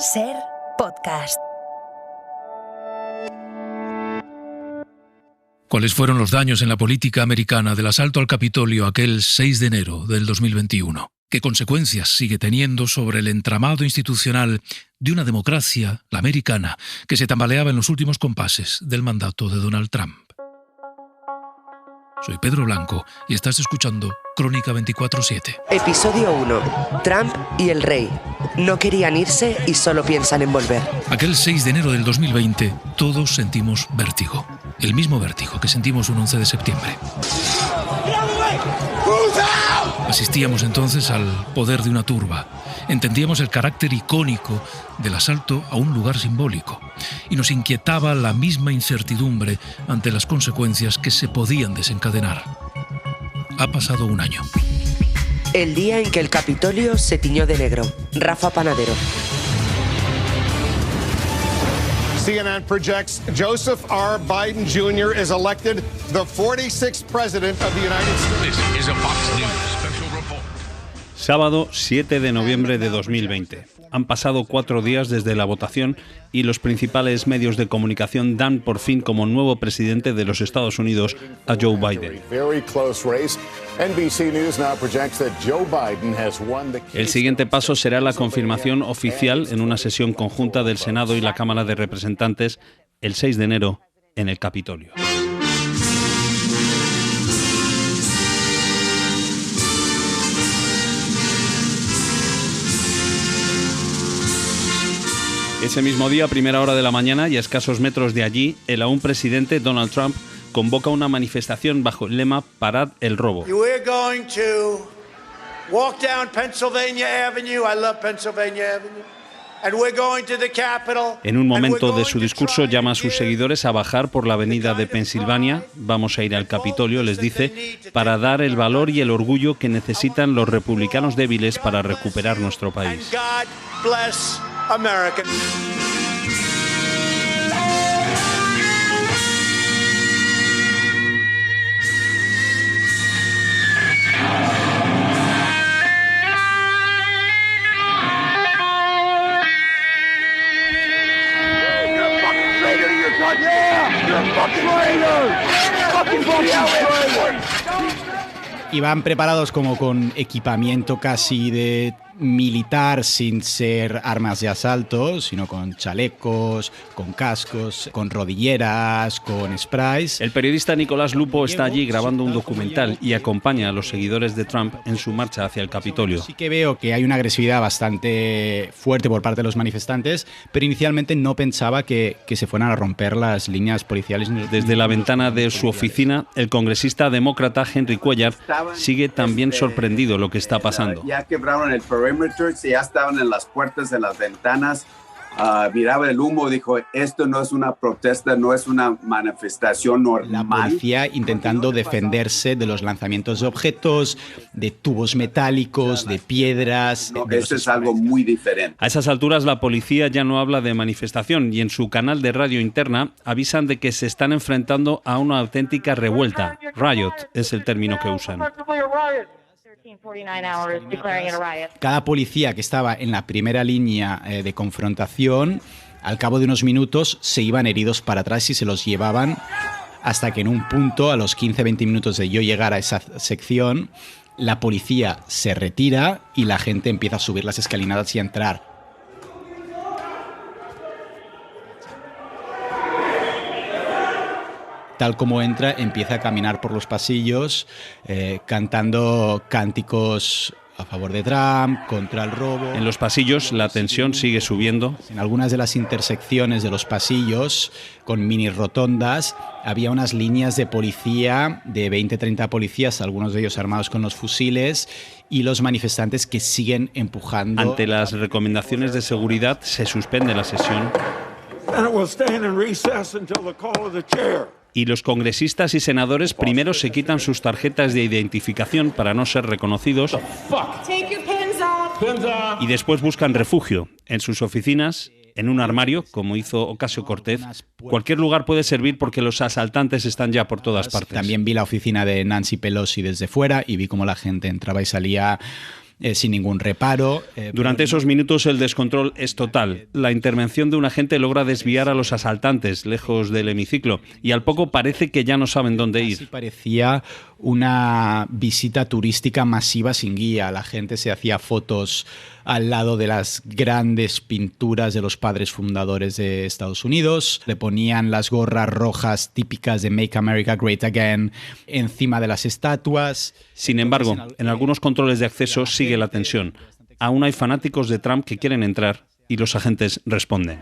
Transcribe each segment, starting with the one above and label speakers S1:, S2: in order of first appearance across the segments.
S1: SER Podcast.
S2: ¿Cuáles fueron los daños en la política americana del asalto al Capitolio aquel 6 de enero del 2021? ¿Qué consecuencias sigue teniendo sobre el entramado institucional de una democracia, la americana, que se tambaleaba en los últimos compases del mandato de Donald Trump? Soy Pedro Blanco y estás escuchando Crónica 24/7.
S3: Episodio 1. Trump y el rey. No querían irse y solo piensan en volver.
S2: Aquel 6 de enero del 2020 todos sentimos vértigo. El mismo vértigo que sentimos un 11 de septiembre. Asistíamos entonces al poder de una turba. Entendíamos el carácter icónico del asalto a un lugar simbólico y nos inquietaba la misma incertidumbre ante las consecuencias que se podían desencadenar. Ha pasado un año.
S3: El día en que el Capitolio se tiñó de negro. Rafa Panadero.
S4: CNN projects Joseph R. Biden Jr. is elected the 46th President of the United States.
S5: This is a Fox News special report.
S6: Sábado 7 de noviembre de 2020. Han pasado 4 días desde la votación y los principales medios de comunicación dan por fin como nuevo presidente de los Estados Unidos a Joe Biden. El siguiente paso será la confirmación oficial en una sesión conjunta del Senado y la Cámara de Representantes el 6 de enero en el Capitolio. Ese mismo día, a primera hora de la mañana y a escasos metros de allí, el aún presidente Donald Trump convoca una manifestación bajo el lema Parad el robo.
S7: We're going to walk down Pennsylvania Avenue. I love Pennsylvania Avenue. And we're going to the Capitol.
S6: En un momento de su discurso llama a sus seguidores a bajar por la avenida de Pensilvania, vamos a ir al Capitolio, les dice, para dar el valor y el orgullo que necesitan los republicanos débiles para recuperar nuestro país.
S7: God bless America.
S8: Iban preparados como con equipamiento casi de militar sin ser armas de asalto, sino con chalecos, con cascos, con rodilleras, con sprays.
S6: El periodista Nicolás Lupo está allí grabando un documental y acompaña a los seguidores de Trump en su marcha hacia el Capitolio.
S8: Sí que veo que hay una agresividad bastante fuerte por parte de los manifestantes, pero inicialmente no pensaba que se fueran a romper las líneas policiales.
S6: Desde la ventana de su oficina, el congresista demócrata Henry Cuellar sigue también sorprendido lo que está pasando.
S9: Ya quebraron el perímetro, ya estaban en las puertas, en las ventanas, miraba el humo, dijo, esto no es una protesta, no es una manifestación normal.
S8: La policía intentando defenderse de los lanzamientos de objetos, de tubos metálicos, de piedras.
S9: No, eso es algo muy diferente.
S6: A esas alturas la policía ya no habla de manifestación y en su canal de radio interna avisan de que se están enfrentando a una auténtica revuelta. Riot es el término que usan.
S8: Cada policía que estaba en la primera línea de confrontación, al cabo de unos minutos se iban heridos para atrás y se los llevaban hasta que en un punto, a los 15-20 minutos de yo llegar a esa sección, la policía se retira y la gente empieza a subir las escalinadas y a entrar. Tal como entra, empieza a caminar por los pasillos, cantando cánticos a favor de Trump, contra el robo.
S6: En los pasillos la tensión sigue subiendo.
S8: En algunas de las intersecciones de los pasillos, con mini rotondas, había unas líneas de policía, de 20-30 policías, algunos de ellos armados con los fusiles, y los manifestantes que siguen empujando.
S6: Ante las recomendaciones de seguridad, se suspende la sesión. Y los congresistas y senadores primero se quitan sus tarjetas de identificación para no ser reconocidos y después buscan refugio en sus oficinas, en un armario, como hizo Ocasio-Cortez. Cualquier lugar puede servir porque los asaltantes están ya por todas partes.
S8: También vi la oficina de Nancy Pelosi desde fuera y vi cómo la gente entraba y salía sin ningún reparo.
S6: Durante esos minutos el descontrol es total. La intervención de un agente logra desviar a los asaltantes lejos del hemiciclo y al poco parece que ya no saben dónde ir.
S8: Parecía una visita turística masiva sin guía. La gente se hacía fotos al lado de las grandes pinturas de los padres fundadores de Estados Unidos. Le ponían las gorras rojas típicas de Make America Great Again encima de las estatuas.
S6: Sin embargo, en algunos controles de acceso sigue la tensión. Aún hay fanáticos de Trump que quieren entrar y los agentes responden.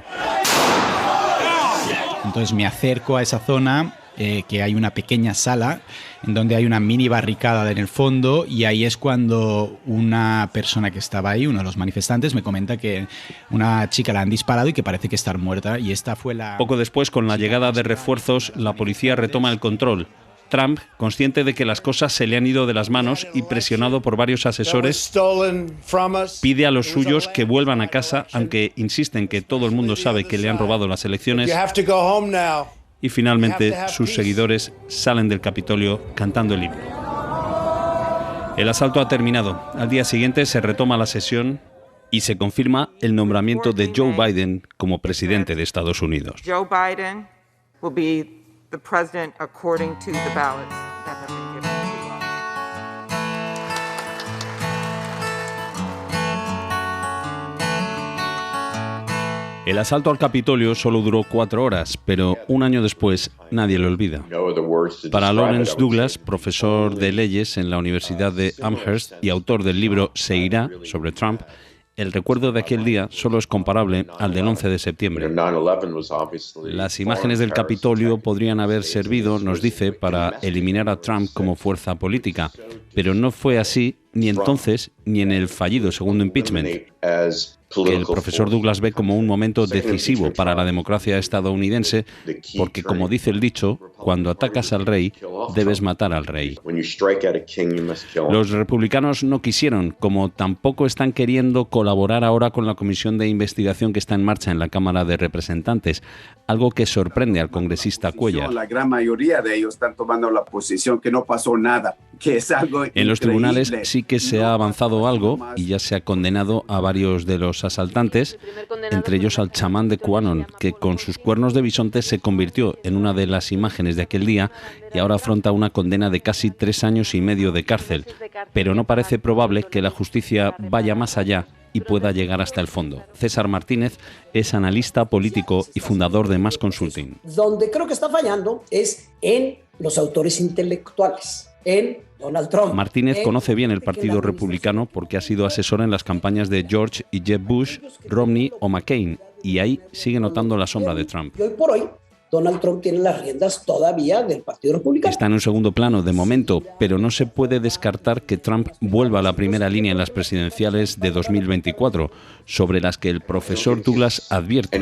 S8: Entonces me acerco a esa zona, que hay una pequeña sala en donde hay una mini barricada en el fondo, y ahí es cuando una persona que estaba ahí, uno de los manifestantes, me comenta que una chica la han disparado y que parece que está muerta, y esta fue la...
S6: Poco después, con la llegada de refuerzos, la policía retoma el control. Trump, consciente de que las cosas se le han ido de las manos y presionado por varios asesores, pide a los suyos que vuelvan a casa, aunque insisten que todo el mundo sabe que le han robado las elecciones. Y finalmente sus seguidores salen del Capitolio cantando el himno. El asalto ha terminado. Al día siguiente se retoma la sesión y se confirma el nombramiento de Joe Biden como presidente de Estados Unidos.
S1: Joe Biden will be the president according to the ballots that have been given to us.
S6: El asalto al Capitolio solo duró 4 horas, pero un año después nadie lo olvida. Para Lawrence Douglas, profesor de leyes en la Universidad de Amherst y autor del libro Se irá, sobre Trump, el recuerdo de aquel día solo es comparable al del 11 de septiembre. Las imágenes del Capitolio podrían haber servido, nos dice, para eliminar a Trump como fuerza política, pero no fue así ni entonces ni en el fallido segundo impeachment, que el profesor Douglas ve como un momento decisivo para la democracia estadounidense, porque, como dice el dicho, cuando atacas al rey, debes matar al rey. Los republicanos no quisieron, como tampoco están queriendo colaborar ahora con la comisión de investigación que está en marcha en la Cámara de Representantes, algo que sorprende al congresista Cuellar.
S9: La gran mayoría de ellos están tomando la posición que no pasó nada, que es algo increíble.
S6: En los tribunales sí que se ha avanzado algo y ya se ha condenado a varios de los asaltantes, entre ellos al chamán de QAnon, que con sus cuernos de bisonte se convirtió en una de las imágenes de aquel día y ahora afronta una condena de casi 3 años y medio de cárcel. Pero no parece probable que la justicia vaya más allá y pueda llegar hasta el fondo. César Martínez es analista político y fundador de Mass Consulting.
S10: Donde creo que está fallando es en los autores intelectuales, en Donald Trump.
S6: Martínez conoce bien el Partido Republicano porque ha sido asesor en las campañas de George y Jeb Bush, Romney o McCain, y ahí sigue notando la sombra de Trump.
S10: Y hoy por hoy, Donald Trump tiene las riendas todavía del Partido Republicano.
S6: Está en un segundo plano de momento, pero no se puede descartar que Trump vuelva a la primera línea en las presidenciales de 2024, sobre las que el profesor Douglas advierte.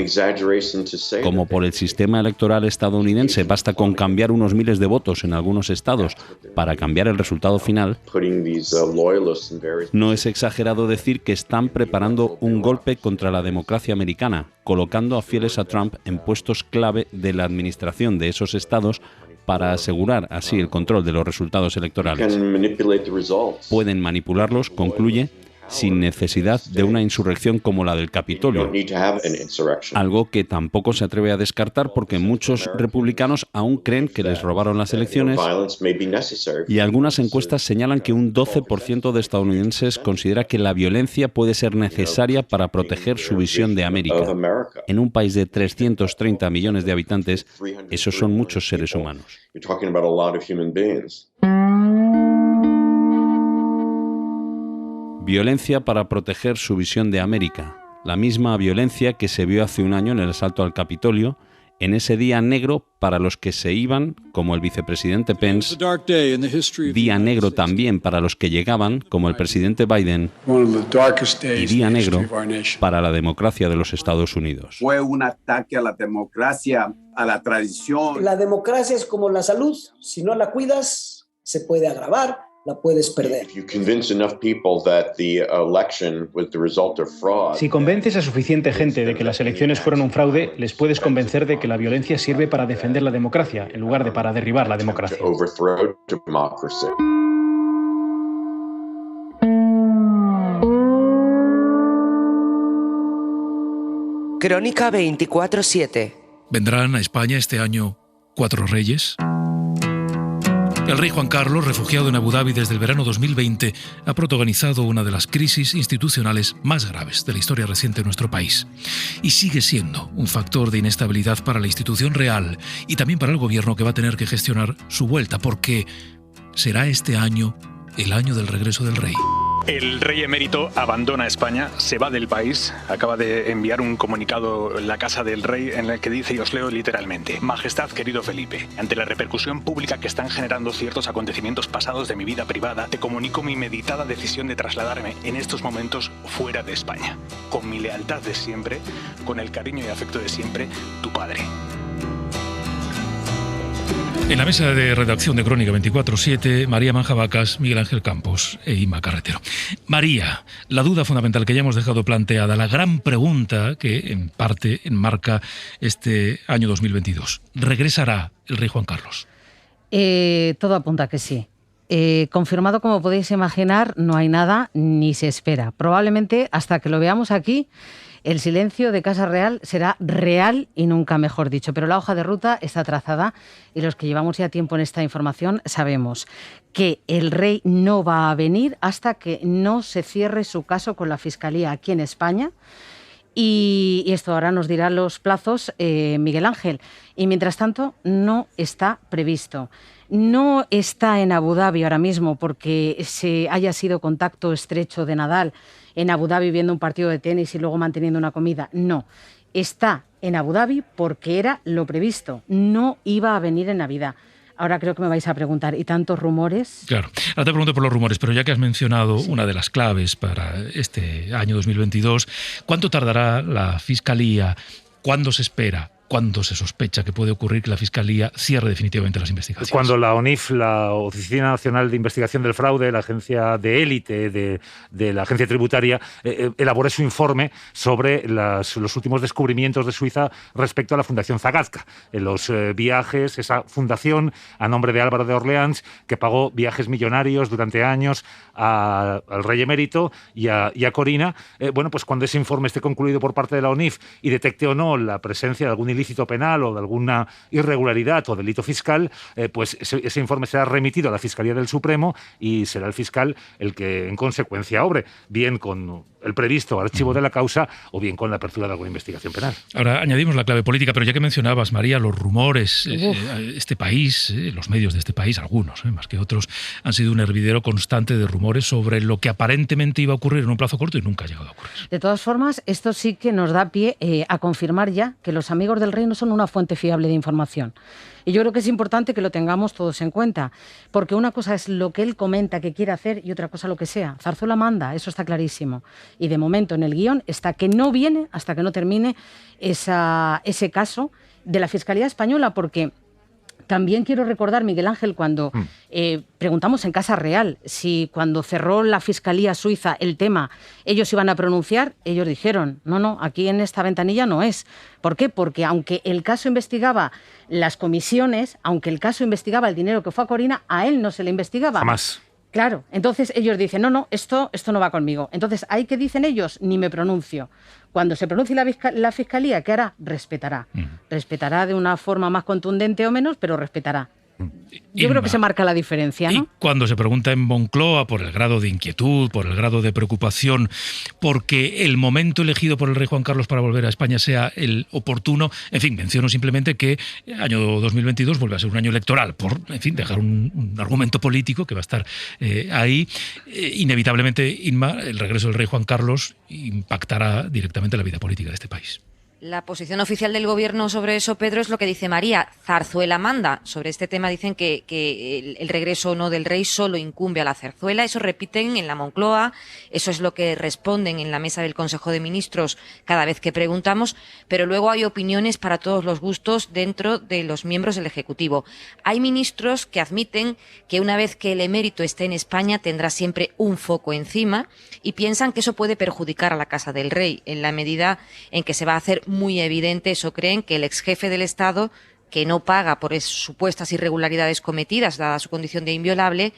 S6: Como por el sistema electoral estadounidense basta con cambiar unos miles de votos en algunos estados para cambiar el resultado final, no es exagerado decir que están preparando un golpe contra la democracia americana, colocando a fieles a Trump en puestos clave de la administración de esos estados para asegurar así el control de los resultados electorales. Pueden manipularlos, concluye, sin necesidad de una insurrección como la del Capitolio, algo que tampoco se atreve a descartar porque muchos republicanos aún creen que les robaron las elecciones y algunas encuestas señalan que un 12% de estadounidenses considera que la violencia puede ser necesaria para proteger su visión de América. En un país de 330 millones de habitantes, esos son muchos seres humanos. Violencia para proteger su visión de América. La misma violencia que se vio hace un año en el asalto al Capitolio, en ese día negro para los que se iban, como el vicepresidente Pence, día negro también para los que llegaban, como el presidente Biden, y día negro para la democracia de los Estados Unidos.
S9: Fue un ataque a la democracia, a la tradición.
S10: La democracia es como la salud, si no la cuidas, se puede agravar, la puedes perder.
S11: Si convences a suficiente gente de que las elecciones fueron un fraude, les puedes convencer de que la violencia sirve para defender la democracia, en lugar de para derribar la democracia.
S3: Crónica 24/7.
S2: ¿Vendrán a España este año 4 reyes? El rey Juan Carlos, refugiado en Abu Dhabi desde el verano 2020, ha protagonizado una de las crisis institucionales más graves de la historia reciente de nuestro país. Y sigue siendo un factor de inestabilidad para la institución real y también para el gobierno, que va a tener que gestionar su vuelta, porque será este año el año del regreso del rey.
S12: El rey emérito abandona España, se va del país. Acaba de enviar un comunicado en la Casa del Rey en el que dice, y os leo literalmente: Majestad, querido Felipe, ante la repercusión pública que están generando ciertos acontecimientos pasados de mi vida privada, te comunico mi meditada decisión de trasladarme en estos momentos fuera de España. Con mi lealtad de siempre, con el cariño y afecto de siempre, tu padre.
S2: En la mesa de redacción de Crónica 24/7, María Manjabacas, Miguel Ángel Campos e Inma Carretero. María, la duda fundamental que ya hemos dejado planteada, la gran pregunta que en parte enmarca este año 2022. ¿Regresará el rey Juan Carlos?
S13: Todo apunta a que sí. Confirmado, como podéis imaginar, no hay nada ni se espera. Probablemente hasta que lo veamos aquí, el silencio de Casa Real será real y nunca mejor dicho. Pero la hoja de ruta está trazada y los que llevamos ya tiempo en esta información sabemos que el rey no va a venir hasta que no se cierre su caso con la Fiscalía aquí en España. Y esto ahora nos dirá los plazos Miguel Ángel. Y mientras tanto no está previsto. No está en Abu Dhabi ahora mismo porque se haya sido contacto estrecho de Nadal en Abu Dhabi viendo un partido de tenis y luego manteniendo una comida. No, está en Abu Dhabi porque era lo previsto. No iba a venir en Navidad. Ahora creo que me vais a preguntar, ¿y tantos rumores?
S2: Claro, ahora te pregunto por los rumores, pero ya que has mencionado una de las claves para este año 2022, ¿cuánto tardará la Fiscalía? ¿Cuándo se espera? ¿Cuándo se sospecha que puede ocurrir que la Fiscalía cierre definitivamente las investigaciones?
S14: Cuando la ONIF, la Oficina Nacional de Investigación del Fraude, la agencia de élite de la agencia tributaria, elabore su informe sobre los últimos descubrimientos de Suiza respecto a la Fundación Zagazka. Los viajes, esa fundación a nombre de Álvaro de Orleans, que pagó viajes millonarios durante años al rey emérito y a Corina. Bueno, pues cuando ese informe esté concluido por parte de la ONIF y detecte o no la presencia de algún ilícito penal o de alguna irregularidad o delito fiscal, pues ese informe será remitido a la Fiscalía del Supremo y será el fiscal el que en consecuencia obre, bien con el previsto archivo de la causa o bien con la apertura de alguna investigación penal.
S2: Ahora añadimos la clave política, pero ya que mencionabas, María, los rumores, este país, los medios de este país, algunos, más que otros, han sido un hervidero constante de rumores sobre lo que aparentemente iba a ocurrir en un plazo corto y nunca ha llegado a ocurrir.
S13: De todas formas, esto sí que nos da pie a confirmar ya que los amigos del rey no son una fuente fiable de información. Y yo creo que es importante que lo tengamos todos en cuenta, porque una cosa es lo que él comenta que quiere hacer y otra cosa lo que sea. Zarzuela manda, eso está clarísimo. Y de momento en el guión está que no viene hasta que no termine ese caso de la Fiscalía Española, porque también quiero recordar, Miguel Ángel, cuando preguntamos en Casa Real si cuando cerró la Fiscalía Suiza el tema ellos iban a pronunciar, ellos dijeron, no, aquí en esta ventanilla no es. ¿Por qué? Porque aunque el caso investigaba las comisiones, aunque el caso investigaba el dinero que fue a Corina, a él no se le investigaba.
S14: Jamás.
S13: Claro, entonces ellos dicen, no, esto no va conmigo. Entonces, ¿ahí qué dicen ellos? Ni me pronuncio. Cuando se pronuncie la Fiscalía, ¿qué hará? Respetará. Respetará de una forma más contundente o menos, pero respetará. Yo creo que se marca la diferencia, ¿no?
S2: Y cuando se pregunta en Moncloa por el grado de inquietud, por el grado de preocupación, porque el momento elegido por el rey Juan Carlos para volver a España sea el oportuno, en fin, menciono simplemente que el año 2022 vuelve a ser un año electoral, por, en fin, dejar un argumento político que va a estar ahí. Inevitablemente, Inma, el regreso del rey Juan Carlos impactará directamente la vida política de este país.
S15: La posición oficial del gobierno sobre eso, Pedro, es lo que dice María. Zarzuela manda. Sobre este tema dicen que el regreso o no del rey solo incumbe a la zarzuela. Eso repiten en la Moncloa. Eso es lo que responden en la mesa del Consejo de Ministros cada vez que preguntamos. Pero luego hay opiniones para todos los gustos dentro de los miembros del Ejecutivo. Hay ministros que admiten que una vez que el emérito esté en España tendrá siempre un foco encima y piensan que eso puede perjudicar a la Casa del Rey en la medida en que se va a hacer muy evidente, eso creen, que el exjefe del Estado, que no paga por supuestas irregularidades cometidas, dada su condición de inviolable,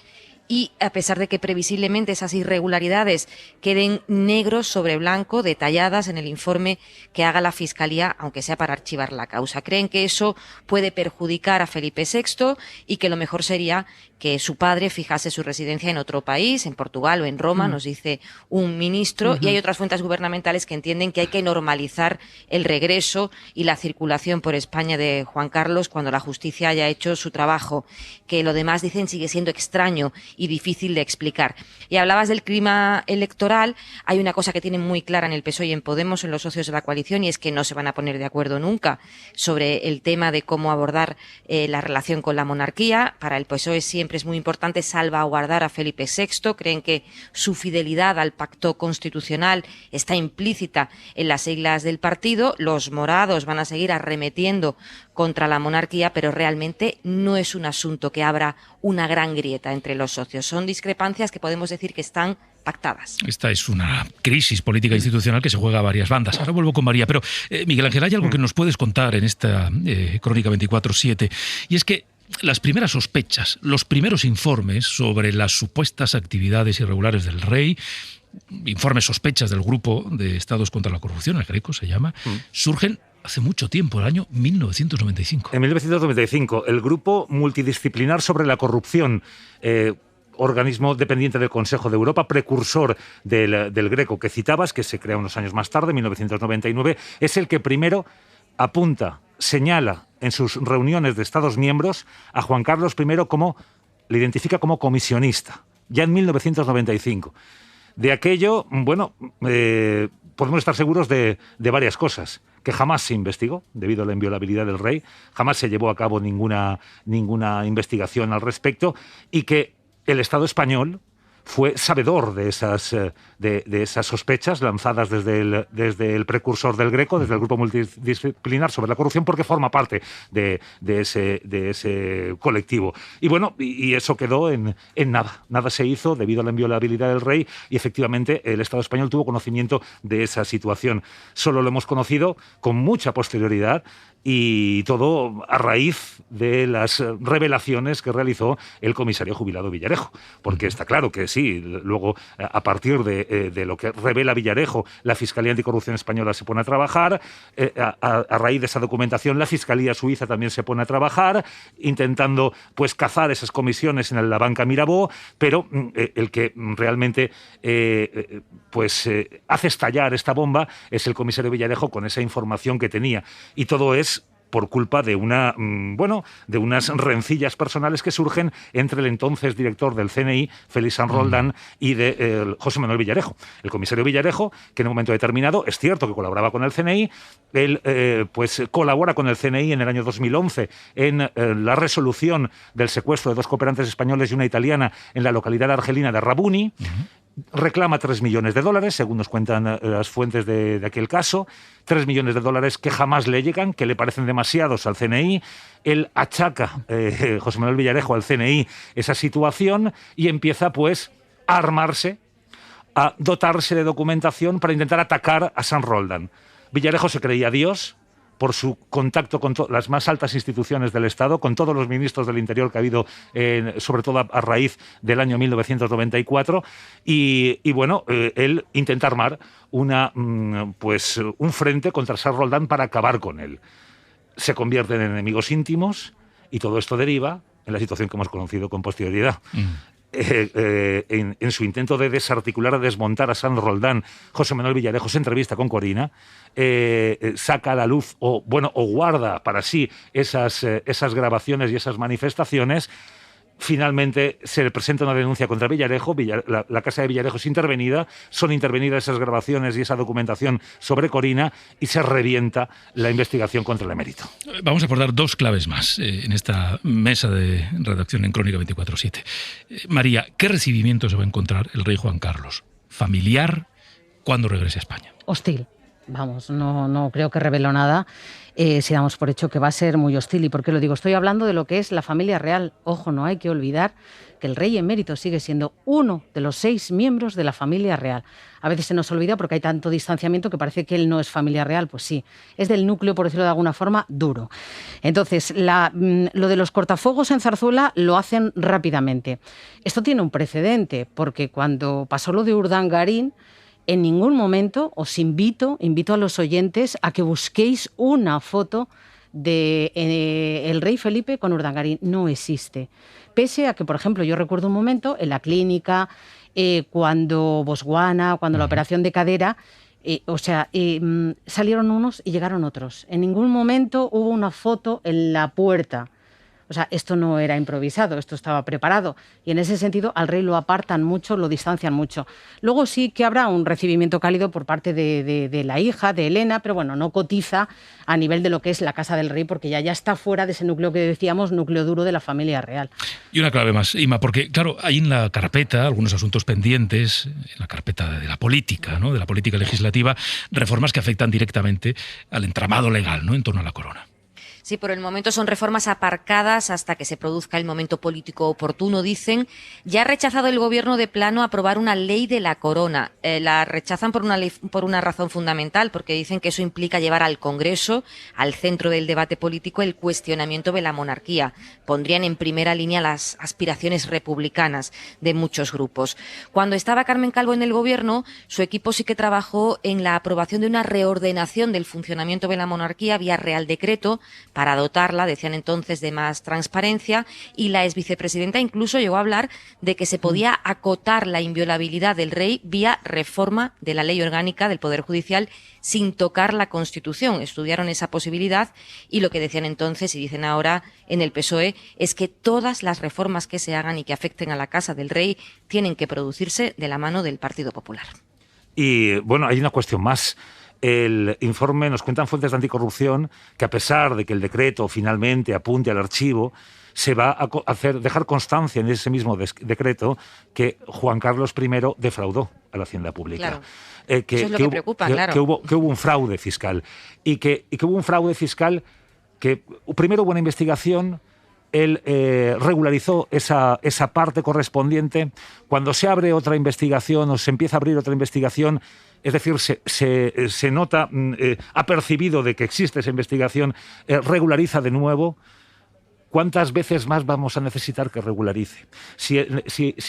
S15: y a pesar de que previsiblemente esas irregularidades queden negros sobre blanco, detalladas en el informe que haga la Fiscalía, aunque sea para archivar la causa. Creen que eso puede perjudicar a Felipe VI y que lo mejor sería que su padre fijase su residencia en otro país, en Portugal o en Roma, nos dice un ministro, y hay otras fuentes gubernamentales que entienden que hay que normalizar el regreso y la circulación por España de Juan Carlos cuando la justicia haya hecho su trabajo, que lo demás, dicen, sigue siendo extraño y difícil de explicar. Y hablabas del clima electoral, hay una cosa que tienen muy clara en el PSOE y en Podemos, en los socios de la coalición, y es que no se van a poner de acuerdo nunca sobre el tema de cómo abordar la relación con la monarquía. Para el PSOE siempre es muy importante salvaguardar a Felipe VI, creen que su fidelidad al pacto constitucional está implícita en las siglas del partido. Los morados van a seguir arremetiendo contra la monarquía, pero realmente no es un asunto que abra una gran grieta entre los socios. Son discrepancias que podemos decir que están pactadas.
S2: Esta es una crisis política institucional que se juega a varias bandas. Ahora vuelvo con María, pero Miguel Ángel, hay algo que nos puedes contar en esta Crónica 24/7, y es que las primeras sospechas, los primeros informes sobre las supuestas actividades irregulares del rey, informes sospechas del Grupo de Estados contra la Corrupción, el GRECO se llama, surgen hace mucho tiempo, el año 1995.
S14: En 1995, el Grupo Multidisciplinar sobre la Corrupción, organismo dependiente del Consejo de Europa, precursor del GRECO que citabas, que se crea unos años más tarde, en 1999, es el que primero apunta, señala en sus reuniones de Estados miembros a Juan Carlos I como, le identifica como comisionista, ya en 1995. De aquello, bueno, podemos estar seguros de varias cosas. Que jamás se investigó, debido a la inviolabilidad del rey, jamás se llevó a cabo ninguna investigación al respecto, y que el Estado español fue sabedor de esas sospechas lanzadas desde el precursor del GRECO, desde el Grupo Multidisciplinar sobre la Corrupción, porque forma parte de ese colectivo. Y bueno, y eso quedó en nada. Nada se hizo debido a la inviolabilidad del rey, y efectivamente el Estado español tuvo conocimiento de esa situación. Solo lo hemos conocido con mucha posterioridad, y todo a raíz de las revelaciones que realizó el comisario jubilado Villarejo. Porque está claro que sí, luego a partir de lo que revela Villarejo, la Fiscalía Anticorrupción Española se pone a trabajar, a raíz de esa documentación la Fiscalía Suiza también se pone a trabajar, intentando pues cazar esas comisiones en la banca Mirabeau, pero el que realmente hace estallar esta bomba es el comisario Villarejo con esa información que tenía. Y todo es por culpa de de unas rencillas personales que surgen entre el entonces director del CNI, Félix Sanz Roldán, y de José Manuel Villarejo. El comisario Villarejo, que en un momento determinado, es cierto que colaboraba con el CNI, él colabora con el CNI en el año 2011 en la resolución del secuestro de 2 cooperantes españoles y una italiana en la localidad argelina de Rabuni. Reclama $3 millones, según nos cuentan las fuentes de aquel caso, $3 millones que jamás le llegan, que le parecen demasiados al CNI. Él achaca, José Manuel Villarejo, al CNI esa situación, y empieza pues a armarse, a dotarse de documentación para intentar atacar a Sanz Roldán. Villarejo se creía Dios por su contacto con las más altas instituciones del Estado, con todos los ministros del Interior que ha habido, sobre todo a raíz del año 1994, y bueno, él intenta armar un frente contra Sanz Roldán para acabar con él. Se convierten en enemigos íntimos, y todo esto deriva en la situación que hemos conocido con posterioridad. En su intento de desarticular, de desmontar a Sanz Roldán, José Manuel Villarejo se entrevista con Corina, saca a la luz o guarda para sí esas grabaciones y esas manifestaciones. Finalmente se le presenta una denuncia contra Villarejo, la casa de Villarejo es intervenida, son intervenidas esas grabaciones y esa documentación sobre Corina, y se revienta la investigación contra el emérito.
S2: Vamos a abordar 2 claves más en esta mesa de redacción en Crónica 24/7. María, ¿qué recibimiento se va a encontrar el rey Juan Carlos? ¿Familiar? ¿Cuándo regrese a España?
S13: Hostil. vamos, no creo que reveló nada. Si damos por hecho que va a ser muy hostil. ¿Y por qué lo digo? Estoy hablando de lo que es la familia real. Ojo, no hay que olvidar que el rey emérito sigue siendo uno de los 6 miembros de la familia real. A veces se nos olvida porque hay tanto distanciamiento que parece que él no es familia real. Pues sí, es del núcleo, por decirlo de alguna forma, duro. Entonces, lo de los cortafuegos en Zarzuela lo hacen rápidamente. Esto tiene un precedente, porque cuando pasó lo de Urdangarín, en ningún momento os invito a los oyentes a que busquéis una foto de el rey Felipe con Urdangarín. No existe. Pese a que, por ejemplo, yo recuerdo un momento en la clínica, cuando Botswana, cuando la operación de cadera, salieron unos y llegaron otros. En ningún momento hubo una foto en la puerta. O sea, esto no era improvisado, esto estaba preparado. Y en ese sentido al rey lo apartan mucho, lo distancian mucho. Luego sí que habrá un recibimiento cálido por parte de la hija, de Elena, pero bueno, no cotiza a nivel de lo que es la casa del rey, porque ya está fuera de ese núcleo que decíamos, núcleo duro de la familia real.
S2: Y una clave más, Inma, porque claro, hay en la carpeta algunos asuntos pendientes, en la carpeta de la política, ¿no?, de la política legislativa, reformas que afectan directamente al entramado legal, ¿no?, en torno a la corona.
S15: Sí, por el momento son reformas aparcadas hasta que se produzca el momento político oportuno, dicen. Ya ha rechazado el Gobierno de plano aprobar una ley de la corona. La rechazan por una razón fundamental, porque dicen que eso implica llevar al Congreso, al centro del debate político, el cuestionamiento de la monarquía. Pondrían en primera línea las aspiraciones republicanas de muchos grupos. Cuando estaba Carmen Calvo en el Gobierno, su equipo sí que trabajó en la aprobación de una reordenación del funcionamiento de la monarquía vía Real Decreto, para dotarla, decían entonces, de más transparencia, y la exvicepresidenta incluso llegó a hablar de que se podía acotar la inviolabilidad del rey vía reforma de la ley orgánica del Poder Judicial sin tocar la Constitución. Estudiaron esa posibilidad y lo que decían entonces y dicen ahora en el PSOE es que todas las reformas que se hagan y que afecten a la Casa del Rey tienen que producirse de la mano del Partido Popular.
S14: Y bueno, hay una cuestión más. El informe, nos cuentan fuentes de anticorrupción, que a pesar de que el decreto finalmente apunte al archivo, se va a dejar constancia en ese mismo decreto que Juan Carlos I defraudó a la Hacienda Pública.
S15: Claro. Eso es lo que preocupa, claro.
S14: Que hubo un fraude fiscal. Y que hubo un fraude fiscal que primero hubo una investigación. Él regularizó esa parte correspondiente. Cuando se abre otra investigación o se empieza a abrir otra investigación, es decir, se nota, ha percibido de que existe esa investigación, regulariza de nuevo. ¿Cuántas veces más vamos a necesitar que regularice? Si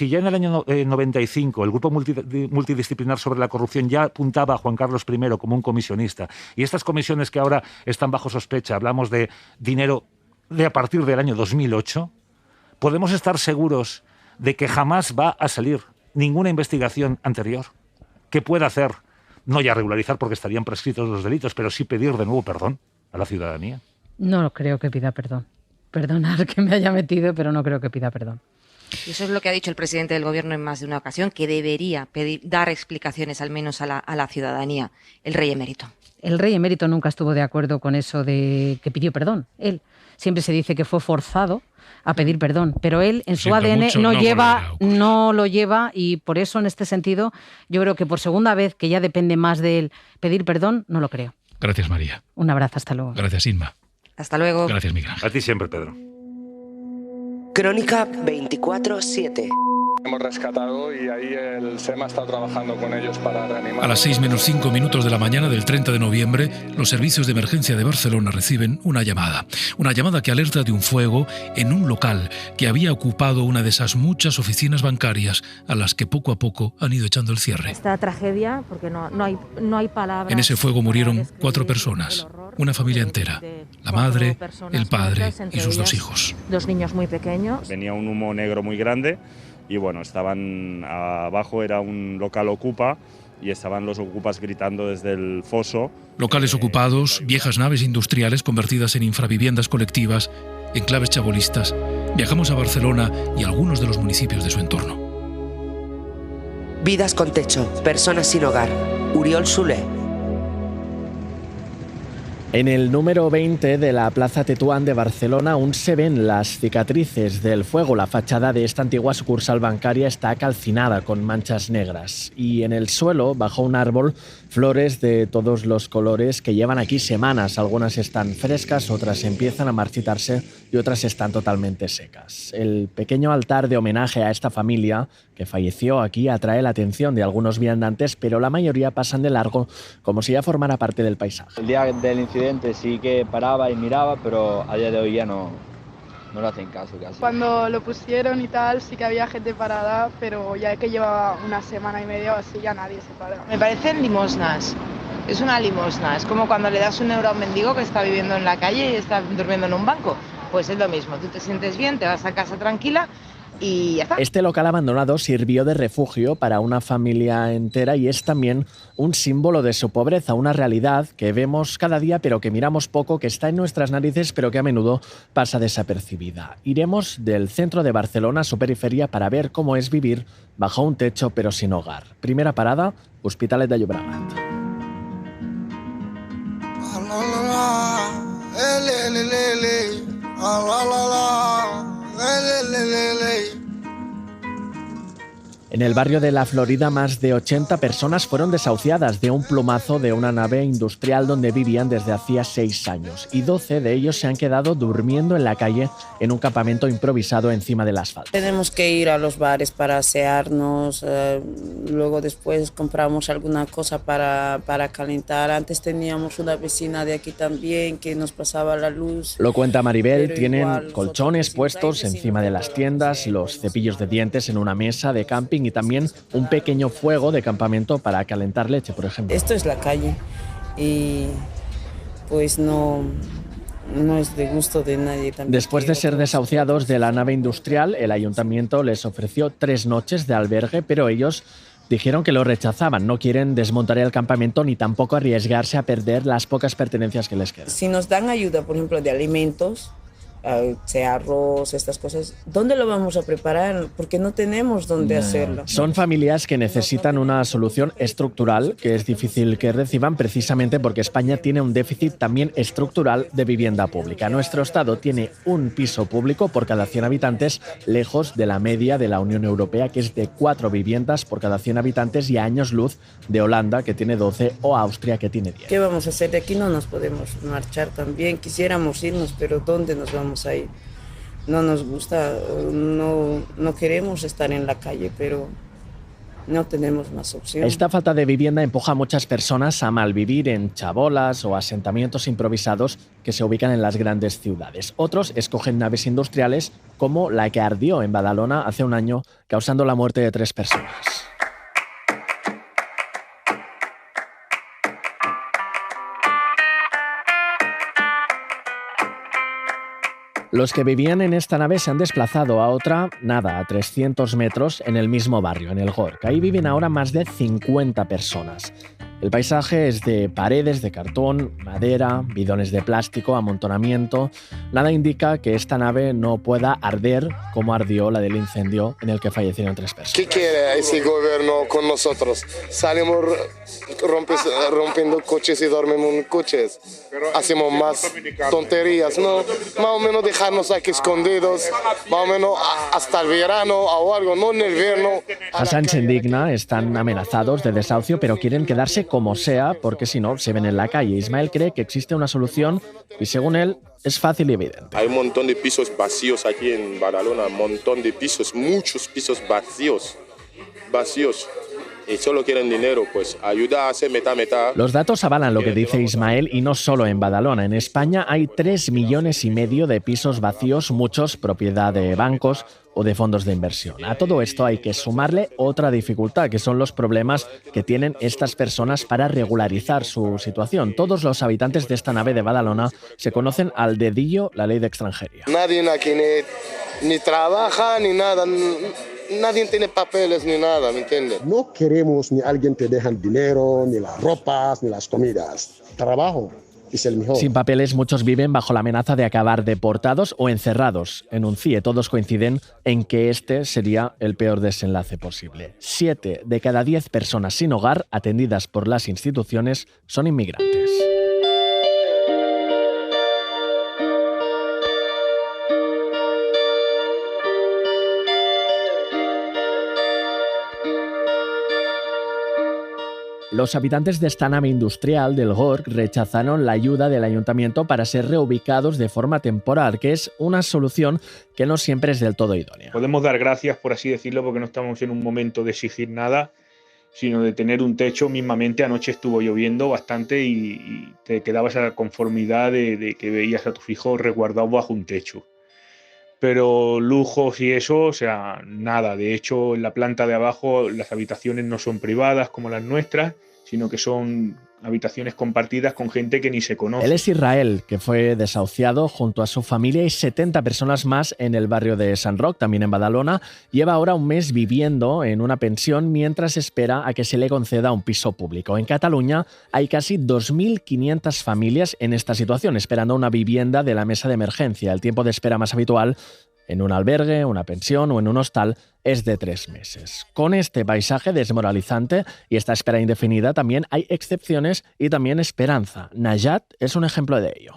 S14: ya en el año 95 el grupo multidisciplinar sobre la corrupción ya apuntaba a Juan Carlos I como un comisionista, y estas comisiones que ahora están bajo sospecha, hablamos de dinero de a partir del año 2008, podemos estar seguros de que jamás va a salir ninguna investigación anterior que pueda hacer, no ya regularizar porque estarían prescritos los delitos, pero sí pedir de nuevo perdón a la ciudadanía.
S13: No creo que pida perdón. Perdonar que me haya metido, pero no creo que pida perdón.
S15: Y eso es lo que ha dicho el presidente del Gobierno en más de una ocasión, que debería dar explicaciones al menos a la ciudadanía, el rey emérito.
S13: El rey emérito nunca estuvo de acuerdo con eso de que pidió perdón. Él siempre se dice que fue forzado a pedir perdón, pero él en su ADN no lo lleva, y por eso en este sentido yo creo que por segunda vez, que ya depende más de él pedir perdón, no lo creo.
S2: Gracias, María.
S13: Un abrazo, hasta luego.
S2: Gracias, Inma.
S15: Hasta luego.
S2: Gracias, Miguel.
S14: A ti siempre, Pedro.
S3: Crónica 24/7.
S16: Hemos rescatado y ahí el SEMA está trabajando con ellos para reanimar.
S2: A las 6 menos 5 minutos de la mañana del 30 de noviembre, los servicios de emergencia de Barcelona reciben una llamada. Una llamada que alerta de un fuego en un local que había ocupado una de esas muchas oficinas bancarias a las que poco a poco han ido echando el cierre.
S17: Esta tragedia, porque no hay palabras.
S2: En ese fuego murieron 4 personas, una familia entera. La madre, el padre y sus 2 hijos.
S17: 2 niños muy pequeños.
S18: Venía un humo negro muy grande. Y bueno, estaban abajo, era un local ocupa, y estaban los ocupas gritando desde el foso.
S2: Locales ocupados, viejas naves industriales convertidas en infraviviendas colectivas, enclaves chabolistas. Viajamos a Barcelona y algunos de los municipios de su entorno.
S3: Vidas con techo, personas sin hogar. Uriol Soler.
S19: En el número 20 de la Plaza Tetuán de Barcelona aún se ven las cicatrices del fuego. La fachada de esta antigua sucursal bancaria está calcinada con manchas negras. Y en el suelo, bajo un árbol, flores de todos los colores que llevan aquí semanas. Algunas están frescas, otras empiezan a marchitarse y otras están totalmente secas. El pequeño altar de homenaje a esta familia que falleció aquí atrae la atención de algunos viandantes, pero la mayoría pasan de largo como si ya formara parte del paisaje.
S20: El día del incidente sí que paraba y miraba, pero a día de hoy ya no le hacen caso casi.
S21: Cuando lo pusieron y tal, sí que había gente parada, pero ya que llevaba una semana y media o así, ya nadie se para.
S22: Me parecen limosnas. Es una limosna. Es como cuando le das €1 a un mendigo que está viviendo en la calle y está durmiendo en un banco. Pues es lo mismo. Tú te sientes bien, te vas a casa tranquila y ya está.
S19: Este local abandonado sirvió de refugio para una familia entera y es también un símbolo de su pobreza, una realidad que vemos cada día pero que miramos poco, que está en nuestras narices pero que a menudo pasa desapercibida. Iremos del centro de Barcelona a su periferia para ver cómo es vivir bajo un techo pero sin hogar. Primera parada, Hospitalet de Llobregat. En el barrio de La Florida, más de 80 personas fueron desahuciadas de un plumazo de una nave industrial donde vivían desde hacía 6 años y 12 de ellos se han quedado durmiendo en la calle en un campamento improvisado encima del asfalto.
S23: Tenemos que ir a los bares para asearnos, luego después compramos alguna cosa para calentar. Antes teníamos una vecina de aquí también que nos pasaba la luz.
S19: Lo cuenta Maribel, tienen colchones puestos encima de las tiendas, los cepillos de dientes en una mesa de camping y también un pequeño fuego de campamento para calentar leche, por ejemplo.
S23: Esto es la calle y pues no es de gusto de nadie. También
S19: después de ser desahuciados de la nave industrial, el ayuntamiento les ofreció 3 noches de albergue, pero ellos dijeron que lo rechazaban. No quieren desmontar el campamento ni tampoco arriesgarse a perder las pocas pertenencias que les quedan.
S23: Si nos dan ayuda, por ejemplo, de alimentos, sea arroz, estas cosas, ¿dónde lo vamos a preparar? Porque no tenemos dónde hacerlo.
S19: Son familias que necesitan una solución estructural que es difícil que reciban precisamente porque España tiene un déficit también estructural de vivienda pública. Nuestro Estado tiene un piso público por cada 100 habitantes, lejos de la media de la Unión Europea, que es de 4 viviendas por cada 100 habitantes y a años luz de Holanda, que tiene 12, o Austria, que tiene 10.
S23: ¿Qué vamos a hacer? De aquí no nos podemos marchar también. Quisiéramos irnos, pero ¿dónde nos vamos a ir? No nos gusta, no queremos estar en la calle, pero no tenemos más opción.
S19: Esta falta de vivienda empuja a muchas personas a malvivir en chabolas o asentamientos improvisados que se ubican en las grandes ciudades. Otros escogen naves industriales como la que ardió en Badalona hace un año, causando la muerte de 3 personas. Los que vivían en esta nave se han desplazado a otra, a 300 metros, en el mismo barrio, en el Gorka. Ahí viven ahora más de 50 personas. El paisaje es de paredes de cartón, madera, bidones de plástico, amontonamiento. Nada indica que esta nave no pueda arder como ardió la del incendio en el que fallecieron 3 personas.
S24: ¿Qué quiere ese gobierno con nosotros? Salimos rompiendo coches y dormimos en coches. Hacemos más tonterías, ¿no? Más o menos dejarnos aquí escondidos, más o menos hasta el verano o algo, no en el invierno.
S19: Hassan se indigna, están amenazados de desahucio, pero quieren quedarse como sea, porque si no, se ven en la calle. Ismael cree que existe una solución y, según él, es fácil y evidente.
S25: Hay un montón de pisos vacíos aquí en Badalona, un montón de pisos, muchos pisos vacíos. Y solo quieren dinero, pues ayuda a hacer meta.
S19: Los datos avalan lo que dice Ismael y no solo en Badalona. En España hay 3,5 millones de pisos vacíos, muchos propiedad de bancos o de fondos de inversión. A todo esto hay que sumarle otra dificultad, que son los problemas que tienen estas personas para regularizar su situación. Todos los habitantes de esta nave de Badalona se conocen al dedillo la ley de extranjería.
S24: Nadie aquí ni trabaja ni nada. Nadie tiene papeles ni nada, ¿me entiendes?
S26: No queremos ni alguien te deja el dinero, ni las ropas, ni las comidas. Trabajo es el mejor.
S19: Sin papeles, muchos viven bajo la amenaza de acabar deportados o encerrados en un CIE. Todos coinciden en que este sería el peor desenlace posible. 7 de cada 10 personas sin hogar atendidas por las instituciones son inmigrantes. Los habitantes de esta nave industrial del Gorg rechazaron la ayuda del ayuntamiento para ser reubicados de forma temporal, que es una solución que no siempre es del todo idónea.
S1: Podemos dar gracias, por así decirlo, porque no estamos en un momento de exigir nada, sino de tener un techo. Mismamente anoche estuvo lloviendo bastante y te quedaba esa conformidad de que veías a tus hijos resguardados bajo un techo. Pero lujos y eso, o sea, nada. De hecho, en la planta de abajo las habitaciones no son privadas como las nuestras, sino que son habitaciones compartidas con gente que ni se conoce.
S19: Él es Israel, que fue desahuciado junto a su familia y 70 personas más en el barrio de San Roc, también en Badalona. Lleva ahora un mes viviendo en una pensión mientras espera a que se le conceda un piso público. En Cataluña hay casi 2.500 familias en esta situación, esperando una vivienda de la mesa de emergencia. El tiempo de espera más habitual en un albergue, una pensión o en un hostal es de 3 meses. Con este paisaje desmoralizante y esta espera indefinida también hay excepciones y también esperanza. Najat es un ejemplo de ello.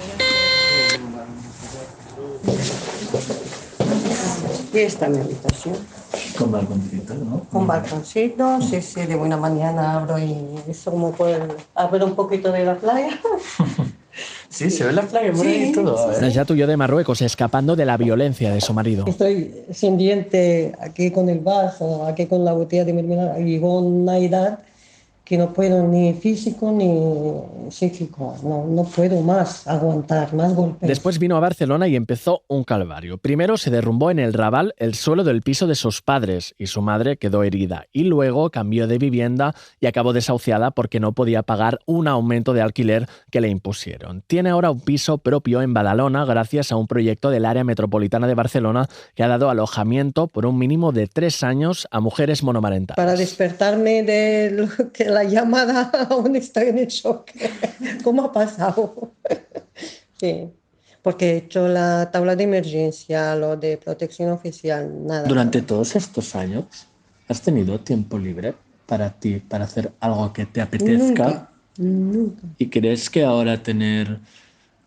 S4: Aquí está mi habitación.
S5: Con balconcito, ¿no?
S4: Con balconcito, sí, de buena mañana abro y eso como puedo ver un poquito de la playa.
S5: Sí, se ve la playa por ahí y todo.
S19: Najat huyó de Marruecos escapando de la violencia de su marido.
S4: Estoy sin diente, aquí con el vaso, aquí con la botella de mermelada, y con una edad que no puedo ni físico ni psíquico, no puedo más aguantar, más golpes.
S19: Después vino a Barcelona y empezó un calvario. Primero se derrumbó en el Raval el suelo del piso de sus padres y su madre quedó herida. Y luego cambió de vivienda y acabó desahuciada porque no podía pagar un aumento de alquiler que le impusieron. Tiene ahora un piso propio en Badalona gracias a un proyecto del área metropolitana de Barcelona que ha dado alojamiento por un mínimo de 3 años a mujeres monomarentales.
S4: Para despertarme de lo que la llamada, aún estoy en el shock. ¿Cómo ha pasado? Sí, porque he hecho la tabla de emergencia, lo de protección oficial, nada.
S5: Durante todos estos años, ¿has tenido tiempo libre para ti, para hacer algo que te apetezca?
S4: Nunca.
S5: ¿Y crees que ahora tener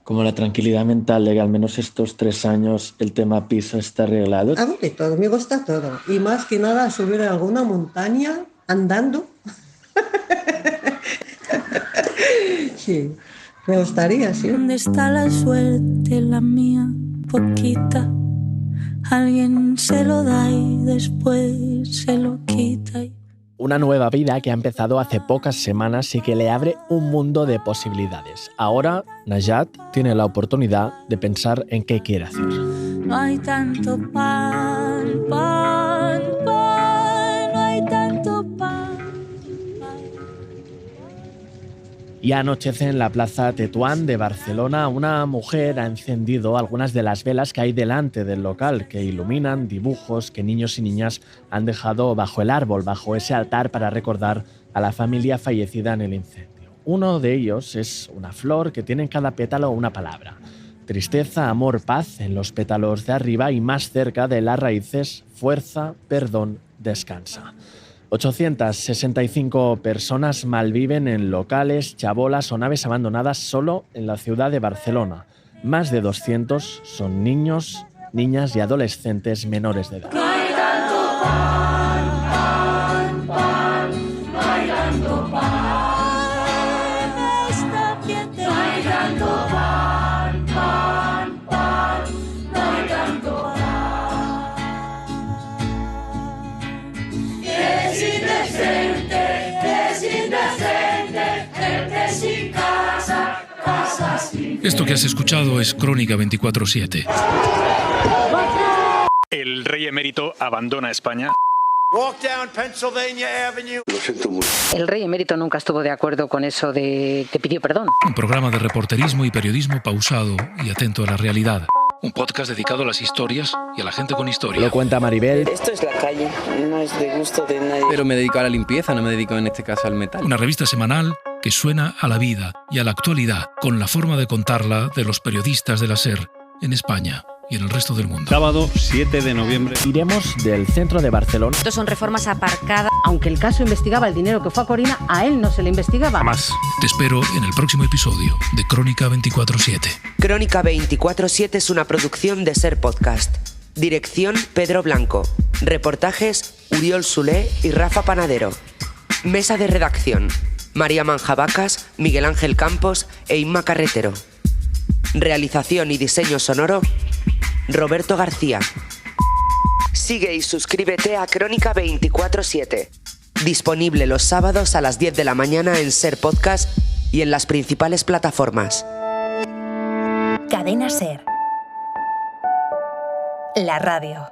S5: como la tranquilidad mental de que al menos estos 3 años el tema piso está arreglado?
S4: Hago de todo, me gusta todo. Y más que nada subir a alguna montaña andando. Sí, me gustaría, sí.
S6: ¿Dónde está la suerte, la mía, poquita? Alguien se lo da y después se lo quita.
S19: Una nueva vida que ha empezado hace pocas semanas y que le abre un mundo de posibilidades. Ahora, Najat tiene la oportunidad de pensar en qué quiere hacer.
S6: No hay tanto pan, pan, pan, no hay tanto pan.
S19: Y anochece en la Plaza Tetuán de Barcelona. Una mujer ha encendido algunas de las velas que hay delante del local, que iluminan dibujos que niños y niñas han dejado bajo el árbol, bajo ese altar para recordar a la familia fallecida en el incendio. Uno de ellos es una flor que tiene en cada pétalo una palabra. Tristeza, amor, paz en los pétalos de arriba y más cerca de las raíces, fuerza, perdón, descansa. 865 personas malviven en locales, chabolas o naves abandonadas solo en la ciudad de Barcelona. Más de 200 son niños, niñas y adolescentes menores de edad.
S6: No hay tanto pan, pan, pan, no hay tanto pan. Esta fiesta no hay tanto pan, pan, pan, no hay tanto pan.
S2: Esto que has escuchado es Crónica 24/7.
S12: El rey emérito abandona España.
S13: El rey emérito nunca estuvo de acuerdo con eso de que pidió perdón.
S2: Un programa de reporterismo y periodismo pausado y atento a la realidad. Un podcast dedicado a las historias y a la gente con historia.
S19: Lo cuenta Maribel.
S23: Esto es la calle, no es de gusto de nadie.
S7: Pero me dedico a la limpieza, no me dedico en este caso al metal.
S2: Una revista semanal que suena a la vida y a la actualidad con la forma de contarla de los periodistas de la SER en España y en el resto del mundo.
S8: Sábado 7 de noviembre.
S19: Iremos del centro de Barcelona.
S15: Estos son reformas aparcadas.
S13: Aunque el caso investigaba el dinero que fue a Corina, a él no se le investigaba.
S2: Jamás. Te espero en el próximo episodio de Crónica 24/7.
S3: Crónica 24/7 es una producción de SER Podcast. Dirección Pedro Blanco. Reportajes Uriol Solé y Rafa Panadero. Mesa de redacción: María Manjabacas, Miguel Ángel Campos e Inma Carretero. Realización y diseño sonoro, Roberto García. Sigue y suscríbete a Crónica 24/7. Disponible los sábados a las 10 de la mañana en Ser Podcast y en las principales plataformas.
S8: Cadena Ser. La radio.